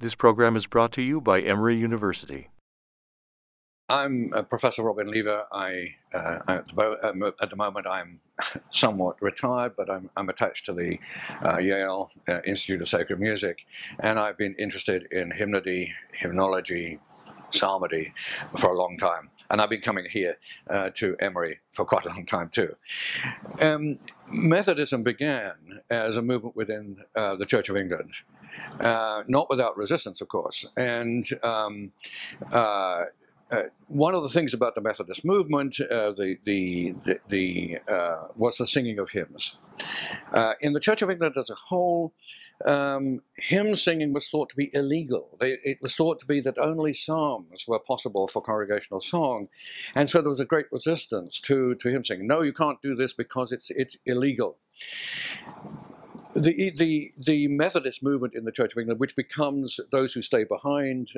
This program is brought to you by Emory University. I'm Professor Robin Lever. At the moment, I'm somewhat retired, but I'm attached to the Yale Institute of Sacred Music, and I've been interested in hymnody, hymnology, psalmody for a long time. And I've been coming here to Emory for quite a long time too. Methodism began as a movement within the Church of England, not without resistance, of course. And one of the things about the Methodist movement was the singing of hymns. In the Church of England as a whole, hymn singing was thought to be illegal. It was thought to be that only psalms were possible for congregational song, and so there was a great resistance to hymn singing. No, you can't do this because it's illegal. The Methodist movement in the Church of England, which becomes those who stay behind,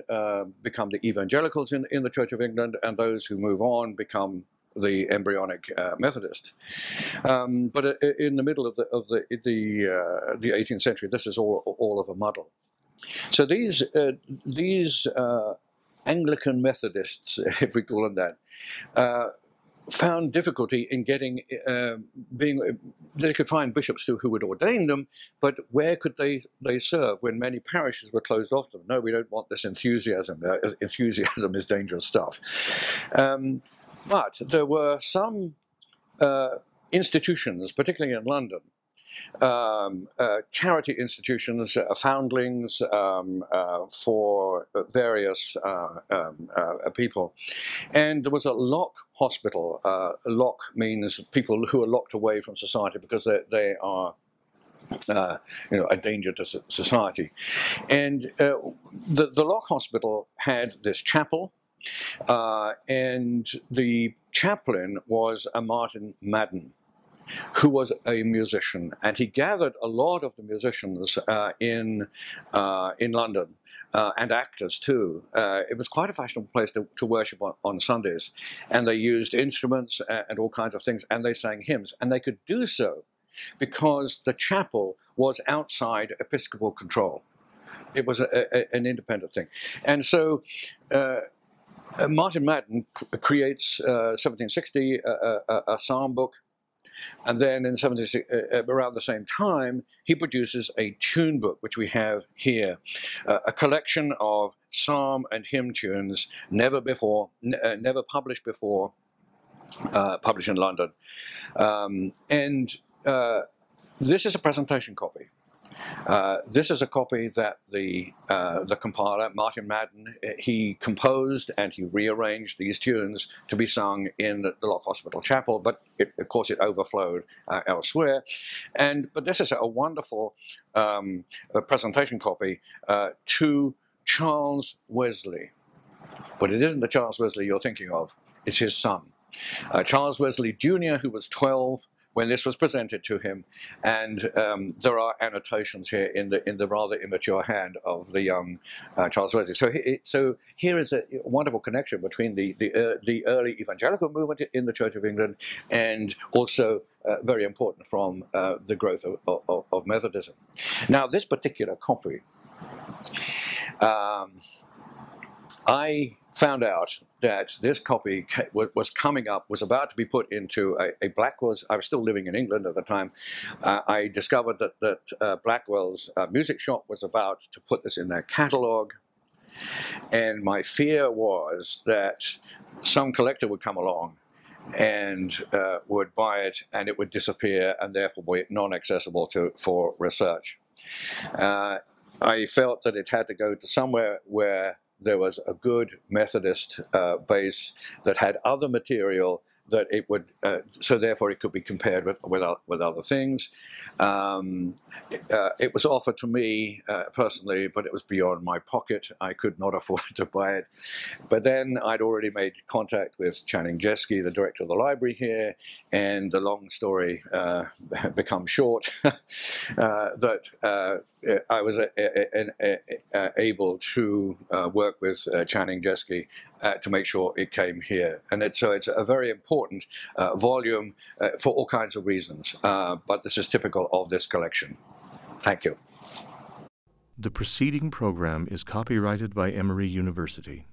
become the evangelicals in the Church of England, and those who move on become the embryonic Methodist. But in the middle of the 18th century, this is all of a muddle. So these Anglican Methodists, if we call them that, found difficulty in getting they could find bishops who would ordain them, but where could they serve when many parishes were closed off to them? No, we don't want this enthusiasm. Enthusiasm is dangerous stuff. But there were some institutions, particularly in London, charity institutions, foundlings for various people. And there was a lock hospital. Lock means people who are locked away from society because they are a danger to society. And the Lock Hospital had this chapel, and the chaplain was a Martin Madan, who was a musician, and he gathered a lot of the musicians in London, and actors too. It was quite a fashionable place to worship on Sundays, and they used instruments and all kinds of things, and they sang hymns, and they could do so because the chapel was outside episcopal control. It was an independent thing, and so Martin Madan creates 1760 a psalm book. And then in around the same time, he produces a tune book, which we have here, a collection of psalm and hymn tunes never published before, published in London. And this is a presentation copy. This is a copy that the compiler, Martin Madan, he composed and he rearranged these tunes to be sung in the Lock Hospital Chapel, but of course it overflowed elsewhere. But this is a wonderful presentation copy to Charles Wesley. But it isn't the Charles Wesley you're thinking of, it's his son. Charles Wesley Jr., who was 12 when this was presented to him, and there are annotations here in the rather immature hand of the young Charles Wesley. So here is a wonderful connection between the early evangelical movement in the Church of England, and also very important from the growth of Methodism. Now, this particular copy, I found out that this copy was about to be put into a Blackwell's. I was still living in England at the time. I discovered that Blackwell's music shop was about to put this in their catalogue, and my fear was that some collector would come along and would buy it, and it would disappear, and therefore be non-accessible for research. I felt that it had to go to somewhere where there was a good Methodist base that had other material that it would, so therefore it could be compared with other things. It was offered to me personally, but it was beyond my pocket. I could not afford to buy it. But then I'd already made contact with Channing Jeske, the director of the library here, and the long story becomes short, that I was able to work with Channing Jeske to make sure it came here. And so it's a very important volume for all kinds of reasons, but this is typical of this collection. Thank you. The preceding program is copyrighted by Emory University.